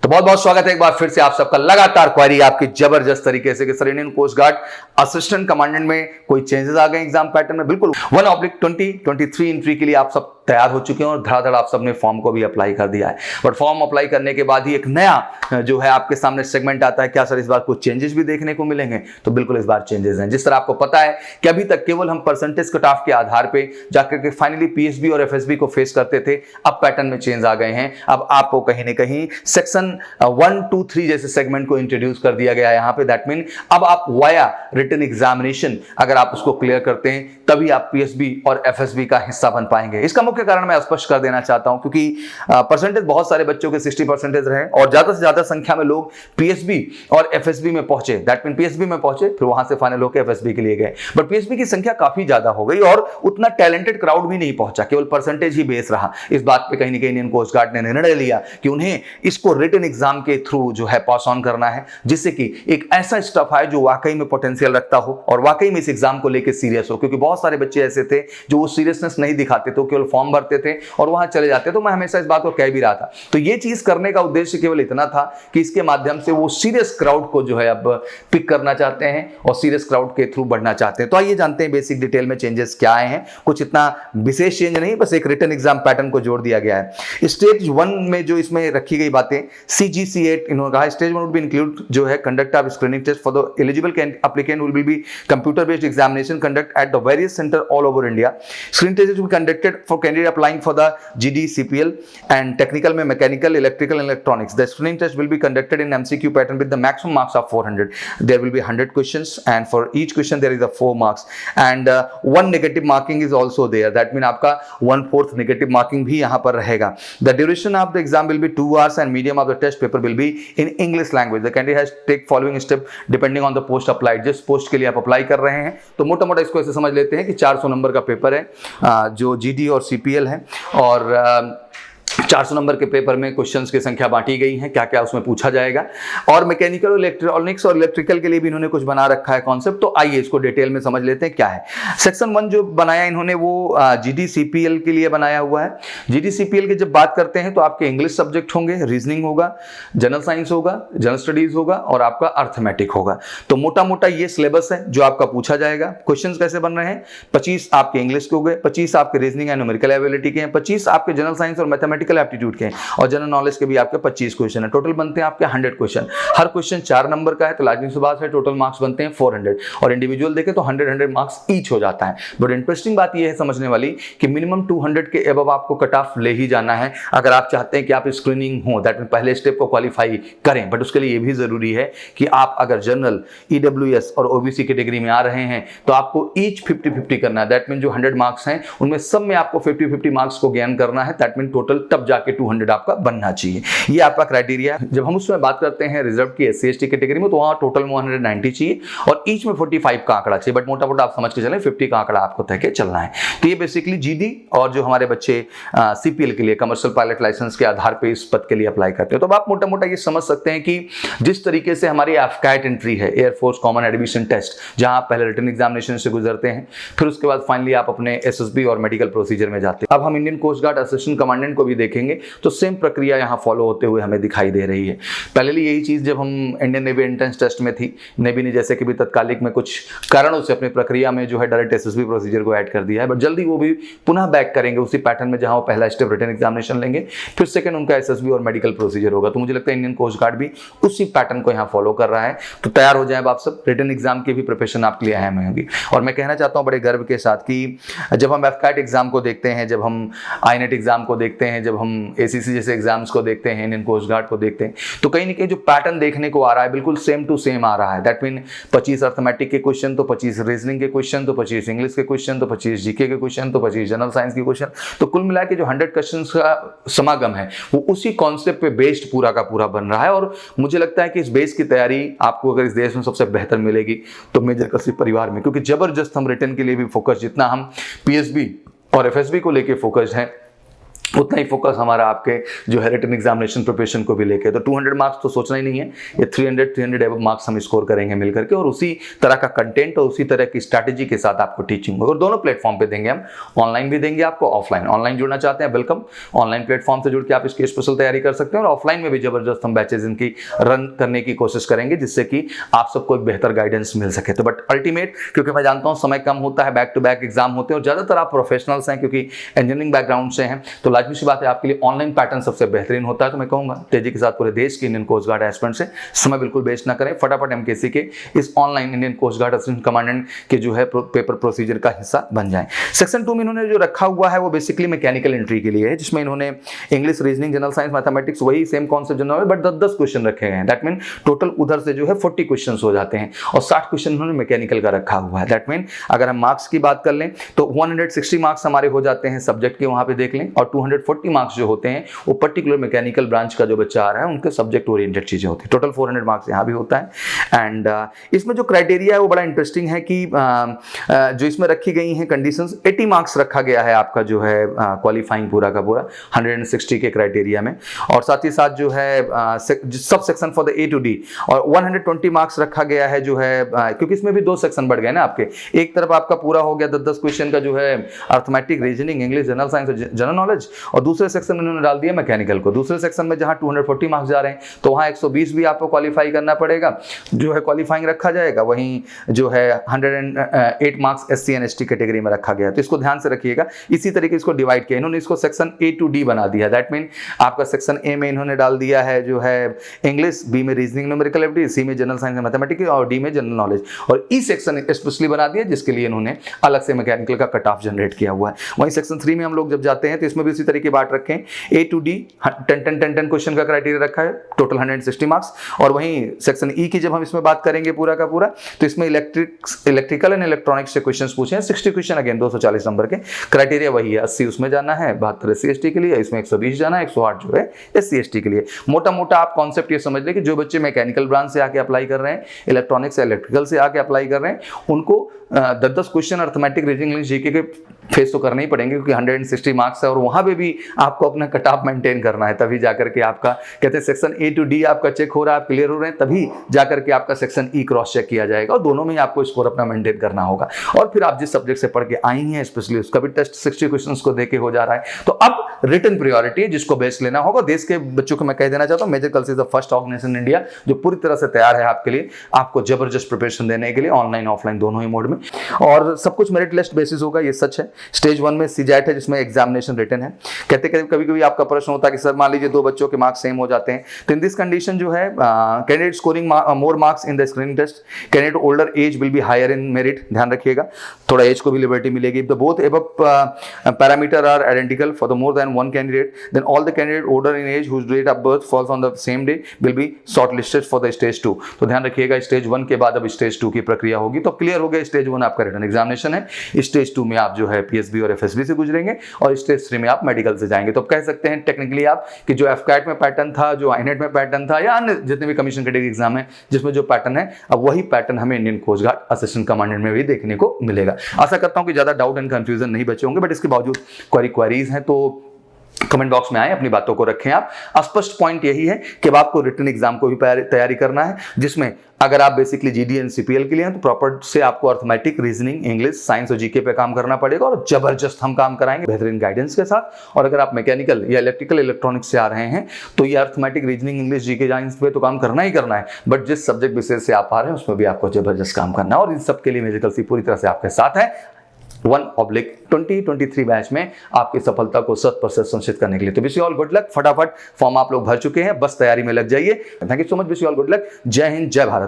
तो बहुत बहुत स्वागत है एक बार फिर से आप सबका। लगातार क्वेरी आपकी जबरदस्त तरीके से कि sir Indian coast guard assistant commandant में कोई चेंजेस आ गए एग्जाम पैटर्न में। बिल्कुल 1/2023 एंट्री के लिए आप सब तैयार हो चुके हैं और धड़ाधड़ आप सबने फॉर्म को भी अप्लाई कर दिया है। बट फॉर्म अप्लाई करने के बाद ही एक नया जो है आपके सामने सेगमेंट आता है, क्या सर इस बार कुछ चेंजेस भी देखने को मिलेंगे? तो बिल्कुल इस बार चेंजेस हैं। जिस तरह आपको पता है कि अभी तक केवल हम परसेंटेज कट ऑफ के आधार पे जाकर के फाइनली पीएसबी और एफएसबी को फेस करते थे, अब पैटर्न में चेंज आ गए हैं। अब आपको कहीं ना कहीं सेक्शन 1, 2, 3 जैसे सेगमेंट को इंट्रोड्यूस कर दिया गया है यहाँ पे। दैट मीन अब आप वाया रिटन एग्जामिनेशन अगर आप उसको क्लियर करते हैं तभी आप पीएसबी और एफएसबी का हिस्सा बन पाएंगे। इसका मुख्य कारण मैं स्पष्ट कर देना चाहता हूं क्योंकि परसेंटेज बहुत सारे बच्चों के 60% रहे और ज्यादा से ज्यादा संख्या में लोग पीएसबी और एफएसबी में पहुंचे। दैट मीन पीएसबी में पहुंचे फिर वहां से फाइनल होकर एफएसबी के लिए गए। बट पीएसबी की संख्या काफी ज्यादा हो गई और उतना टैलेंटेड क्राउड भी नहीं पहुंचा, केवल परसेंटेज ही बेस रहा। इस बात पे कहीं ना कहीं इंडियन कोस्ट गार्ड ने निर्णय लिया कि उन्हें इसको रिटन एग्जाम के थ्रू जो है पास ऑन करना है, जिससे कि एक ऐसा स्टफ है जो वाकई में पोटेंशियल रखता हो और वाकई में इस एग्जाम को लेकर सीरियस हो। क्योंकि बहुत सारे बच्चे ऐसे थे जो वो सीरियसनेस नहीं दिखाते थे, केवल फॉर्म भरते थे और वहां चले जाते। तो मैं हमेशा इस बात को कह भी रहा था। तो ये चीज करने का उद्देश्य केवल इतना था कि इसके माध्यम से वो सीरियस क्राउड को जो है अब पिक करना चाहते हैं और सीरियस क्राउड के थ्रू बढ़ना चाहते हैं। तो आइए जानते हैं बेसिक डिटेल में चेंजेस क्या आए हैं। कुछ इतना विशेष चेंज नहीं, बस एक रिटन एग्जाम पैटर्न को जोड़ दिया गया है। स्टेज 1 में जो इसमें रखी गई बातें, CGC8 इन्होंने कहा स्टेज 1 वुड बी इंक्लूड जो है conduct of screening test for the eligible applicant will be computer based examination conduct at the various centre all over India. Screening test will be conducted for candidate applying for the GD CPL and technical में mechanical, electrical and electronics. The screening test will be conducted in MCQ pattern with the maximum marks of 400. There will be 100 questions and for each question there is a 4 marks and 1 negative marking is also there. That means आपका 1/4 negative marking भी यहाँ पर रहेगा. The duration of the exam will be 2 hours and medium of the test paper will be in English language. The candidate has to take following step depending on the post applied. जिस post के लिए आप apply कर रहे हैं तो मोटा मोटा इसको ऐसे समझ लेते हैं कि 400 नंबर का पेपर है जो GD और CPL है और 400 नंबर के पेपर में क्वेश्चंस की संख्या बांटी गई है, क्या क्या उसमें पूछा जाएगा। और मैकेनिकल और इलेक्ट्रॉनिक्स और इलेक्ट्रिकल के लिए भी इन्होंने कुछ बना रखा है कॉन्सेप्ट। तो आइए इसको डिटेल में समझ लेते हैं क्या है। सेक्शन 1 जो बनाया इन्होंने वो GD CPL के लिए बनाया हुआ है। GD CPL की जब बात करते हैं तो आपके इंग्लिश सब्जेक्ट होंगे, रीजनिंग होगा, जनरल साइंस होगा, जनरल स्टडीज होगा और आपका अर्थमेटिक होगा। तो मोटा मोटा ये सिलेबस है जो आपका पूछा जाएगा। क्वेश्चन कैसे बन रहे हैं, 25 आपके इंग्लिश के हो गए, 25 आपके रीजनिंग एंड न्यूमेरिकल एबिलिटी के हैं, 25 आपके जनरल साइंस और मैथमेटिकल एप्टीट्यूड के और जनरल नॉलेज के भी आपके 25 क्वेश्चन है। टोटल बनते हैं आपके 100 क्वेश्चन। हर क्वेश्चन 4 नंबर का है तो लाजिमी सी बात है टोटल मार्क्स बनते हैं 400 और इंडिविजुअल देखें तो 100 मार्क्स ईच हो जाता है। बट इंटरेस्टिंग बात यह है समझने वाली कि मिनिमम 200 के अबव आपको कट ऑफ ले ही जाना है अगर आप चाहते हैं कि आप स्क्रीनिंग हो, दैट मीन पहले स्टेप को क्वालिफाई करें। बट उसके लिए यह भी जरूरी है कि आप अगर जनरल, EWS और OBC कैटेगरी में आ रहे हैं तो आपको ईच 50-50 करना है। दैट मीन जो 100 मार्क्स हैं उनमें सब में आपको 50-50 मार्क्स को गेन करना है। दैट मीन टोटल तब जाके 200 आपका बनना चाहिए। ये आपका क्राइटेरिया है। जब हम उसमें बात करते हैं रिजर्व की SC/ST कैटेगरी में तो वहां टोटल 190 चाहिए और ईच में 45 का आंकड़ा चाहिए। बट मोटा मोटा आप समझ के चलें 50 का आंकड़ा आपको तय के चलना है। तो ये बेसिकली GD और जो हमारे बच्चे CPL के लिए कमर्शियल पायलट लाइसेंस के आधार पर इस पद के लिए अप्लाई करते हैं। तो आप मोटा मोटा ये समझ सकते हैं कि जिस तरीके से हमारी AFCAT एंट्री है, एयरफोर्स कॉमन एडमिशन टेस्ट, जहां आप पहले रिटन एग्जामिनेशन से गुजरते हैं फिर उसके बाद फाइनली आप अपने SSB और मेडिकल प्रोसीजर में जाते हैं। अब हम Indian coast guard assistant commandant को भी देखेंगे तो सेम प्रक्रिया यहां फॉलो होते हुए हमें दिखाई दे रही है। पहले यही चीज जब हम इंडियन नेवी एंट्रेंस टेस्ट में थी, नेवी ने जैसे कि भी तत्कालिक में कुछ कारणों से अपनी प्रक्रिया में जो है डायरेक्ट SSB प्रोसीजर को ऐड कर दिया है। बट जल्दी वो भी पुनः बैक करेंगे उसी पैटर्न में जहां वो पहला स्टेप रिटन एग्जामिनेशन लेंगे, फिर सेकंड उनका SSB और मेडिकल प्रोसीजर होगा। तो मुझे लगता है इंडियन कोस्ट गार्ड भी उसी पैटर्न को यहाँ फॉलो कर रहा है। तो तैयार हो जाए आप सब, रिटन एग्जाम की भी प्रिपरेशन आपके लिए अहम होगी। और मैं कहना चाहता हूँ बड़े गर्व के साथ कि जब हम AFCAT एग्जाम को देखते हैं, जब हम INET एग्जाम को देखते हैं, जब हम ACC जैसे एग्जाम्स को देखते हैं, इंडियन कोस्ट गार्ड को देखते हैं तो कहीं ना कहीं जो पैटर्न देखने को आ रहा है बिल्कुल सेम टू सेम आ रहा है। दैट मीन 25 अर्थमेटिक के क्वेश्चन तो 25 रीजनिंग के क्वेश्चन तो 25 इंग्लिश के क्वेश्चन तो 25 जीके के क्वेश्चन तो 25 जनरल साइंस के क्वेश्चन। तो कुल मिला के जो 100 क्वेश्चन का समागम है वो उसी कॉन्सेप्ट पे बेस्ड पूरा का पूरा बन रहा है। और मुझे लगता है कि इस बेस की तैयारी आपको अगर इस देश में सबसे बेहतर मिलेगी तो मेजर कशिप परिवार में, क्योंकि जबरदस्त हम रिटर्न के लिए भी फोकस, जितना हम PSB और FSB को लेके फोकस हैं उतना ही फोकस हमारा आपके जो है रिटन एग्जामिनेशन प्रिपरेशन को भी लेके, तो 200 मार्क्स तो सोचना ही नहीं है, ये 300 एबव मार्क्स हम स्कोर करेंगे मिलकर के, और उसी तरह का कंटेंट और उसी तरह की स्ट्रैटेजी के साथ आपको टीचिंग होगी। और दोनों प्लेटफॉर्म पे देंगे हम, ऑनलाइन भी देंगे आपको, ऑफलाइन। ऑनलाइन जुड़ना चाहते हैं वेलकम, ऑनलाइन प्लेटफॉर्म से जुड़ के आप इसकी स्पेशल तैयारी कर सकते हैं, और ऑफलाइन में भी जबरदस्त हम बैचेज इनकी रन करने की कोशिश करेंगे जिससे कि आप सबको एक बेहतर गाइडेंस मिल सके। तो बट अल्टीमेट, क्योंकि मैं जानता हूं समय कम होता है, बैक टू बैक एग्जाम होते हैं और ज्यादातर आप प्रोफेशनल्स हैं क्योंकि इंजीनियरिंग बैकग्राउंड से हैं, तो लाजमी सी बात है आपके लिए ऑनलाइन पैटर्न सबसे बेहतरीन होता है। तो मैं कहूंगा तेजी के साथ पूरे देश के इंडियन कोस्ट गार्ड एस्पिरेंट से समय बिल्कुल वेस्ट ना करें, फटाफट एमकेसी के इस online Indian coast guard assistant commandant के जो है पेपर प्रोसीजर का हिस्सा बन जाएं। सेक्शन 2 में इन्होंने जो रखा हुआ है वो बेसिकली मैकेनिकल एंट्री के लिए है, जिसमें इन्होंने English, reasoning, general science, mathematics, वही same concept general, but 10-10 question रखे गए हैं। दैट मीन टोटल उधर से जो है 40 क्वेश्चन हो जाते हैं और 60 क्वेश्चन इन्होंने मैकेनिकल का रखा हुआ है। दैट मीन अगर हम मार्क्स की बात कर लें तो 160 मार्क्स हमारे हो जाते हैं सब्जेक्ट के, वहां पे देख लें, और 240 मार्क्स जो होते हैं वो पर्टिकुलर मैकेनिकल ब्रांच का जो बच्चा आ रहा है उनके सब्जेक्ट ओरिएंटेड चीजें होती है। टोटल 400 मार्क्स यहाँ भी होता है। एंड इसमें जो क्राइटेरिया है वो बड़ा इंटरेस्टिंग है कि जो इसमें रखी गई हैं कंडीशंस, 80 मार्क्स रखा गया है आपका जो है क्वालिफाइंग पूरा का पूरा 160 के क्राइटेरिया में, और साथ ही साथ जो है sub section for the A to D, और 120 मार्क्स रखा गया है जो है क्योंकि इसमें भी 2 सेक्शन बढ़ गए ना आपके, एक तरफ आपका पूरा हो गया 10-10 क्वेश्चन का जो है arithmetic, reasoning, English, general science और जनरल नॉलेज, और दूसरे सेक्शन में उन्होंने डाल दिया मैकेनिकल को। दूसरे सेक्शन में जहां 240 मार्क्स जा रहे हैं तो वहां 120 भी आपको क्वालिफाई करना पड़ेगा, जो है क्वालिफाइंग रखा जाएगा। वहीं जो है 108 marks SC and ST category में रखा गया, तो इसको ध्यान से रखिएगा। इसी तरीके इसको डिवाइड किया इन्होंने, इसको सेक्शन ए टू डी बना दिया। दैट मीन आपका सेक्शन ए में इन्होंने डाल दिया है जो है इंग्लिश, बी में रीजनिंग, न्यूमेरिकल एबिलिटी, सी में जनरल साइंस एंड मैथमेटिक्स, और डी में जनरल नॉलेज, और ई सेक्शन स्पेशली बना दिया जिसके लिए इन्होंने अलग से मैकेनिकल का कट ऑफ जनरेट किया हुआ है। वहीं सेक्शन 3 में हम लोग जब जाते हैं तो इसमें भी इसी तरीके बात रखें, ए टू डी 10 क्वेश्चन का क्राइटेरिया रखा है, टोटल 160 मार्क्स। और वहीं सेक्शन ई की जब हम इसमें बात करेंगे पूरा का पूरा, तो इसमें इलेक्ट्रिकल एंड इलेक्ट्रॉनिक्स से क्वेश्चंस पूछे हैं, 60 क्वेश्चन, अगेन 240 नंबर के। क्राइटेरिया वही है, 80 उसमें जाना है, 72 एससी एसटी के लिए, इसमें 120 जाना है, 108 जो है एससी एसटी के लिए। मोटा मोटा आप कॉन्सेप्ट ये समझ लें कि जो बच्चे मैकेनिकल ब्रांच से आके अप्लाई कर रहे हैं, इलेक्ट्रॉनिक्स या इलेक्ट्रिकल से आके अप्लाई कर रहे हैं, उनको 10-10 question arithmetic, reasoning, English, GK के फेस तो करने ही पड़ेंगे क्योंकि 160 मार्क्स है, और वहां पे भी आपको अपना कट ऑफ मेंटेन करना है, तभी जाकर के आपका कहते हैं सेक्शन ए टू डी आपका चेक हो रहा है, आप क्लियर हो रहे हैं, तभी जाकर के आपका सेक्शन ई क्रॉस चेक किया जाएगा, और दोनों में ही आपको स्कोर अपना मेंटेन करना होगा। और फिर आप जिस सब्जेक्ट से पढ़ के आई हैं स्पेशली उसका भी टेस्ट 60 क्वेश्चंस को देके हो जा रहा है। तो अब रिटन प्रायोरिटी है जिसको बेस्ट लेना होगा। देश के बच्चों को मैं कह देना चाहता हूं, मेजर कल्स is the first organisation in India जो पूरी तरह से तैयार है आपके लिए, आपको जबरदस्त प्रिपरेशन देने के लिए, ऑनलाइन ऑफलाइन दोनों ही मोड में, और सब कुछ मेरिट लिस्ट बेसिस होगा, ये सच है। स्टेज 1 में सीजैट है जिसमें एग्जामिनेशन रिटन है। कहते कभी कभी आपका प्रश्न होता है कि सर मान लीजिए 2 बच्चों के मार्क्स सेम हो जाते हैं, तो इन दिस कंडीशन जो है candidate scoring more marks in the screening test, candidate older age will be higher in merit, ध्यान रखिएगा, थोड़ा एज को भी लिबर्टी मिलेगी। The both above parameter are identical for the more than one candidate, then all the candidate older in age whose date of birth falls on the same day will be shortlisted for the stage 2। तो ध्यान रखिएगा stage 1 के बाद अब stage 2 की प्रक्रिया होगी। तो क्लियर हो गया, स्टेज 1 आपका रिटन एग्जामिनेशन है, स्टेज 2 में आप जो है पीएसबी और एफएसबी से गुजरेंगे, और स्टेज 3 में आप मेडिकल से जाएंगे। तो आप कह सकते हैं टेक्निकली आप कि जो एफकैट में पैटर्न था, जो आईनेट में पैटर्न था, या अन्य जितने भी कमीशन कैटेगरी एग्जाम है जिसमें जो पैटर्न है, अब वही पैटर्न हमें Indian coast guard assistant commandant में भी देखने को मिलेगा। आशा करता हूं कि ज्यादा डाउट एंड कंफ्यूजन नहीं बचे होंगे, बट इसके बावजूद क्वेरीज हैं तो कमेंट बॉक्स में आए, अपनी बातों को रखें। आप स्पष्ट पॉइंट यही है कि अब आपको रिटन एग्जाम को भी तैयारी करना है, जिसमें अगर आप बेसिकली जीडी एंड सीपीएल के लिए हैं तो प्रॉपर से आपको अर्थमेटिक, रीजनिंग, इंग्लिश, साइंस और जीके पे काम करना पड़ेगा, और जबरदस्त हम काम कराएंगे बेहतरीन गाइडेंस के साथ। और अगर आप मैकेनिकल या इलेक्ट्रिकल, इलेक्ट्रॉनिक्स से आ रहे हैं तो ये arithmetic, reasoning, English, GK, science पे तो काम करना ही करना है, बट जिस सब्जेक्ट विशेष से आप आ रहे हैं उसमें भी आपको जबरदस्त काम करना है, और इन सब के लिए मेजिकल सी पूरी तरह से आपके साथ है 1/2023 बैच में आपकी सफलता को 100% सुनिश्चित करने के लिए। तो wish you all good luck. फटाफट फॉर्म आप लोग भर चुके हैं, बस तैयारी में लग जाइए। Thank you so much, wish you all good luck. जय हिंद, जय भारत।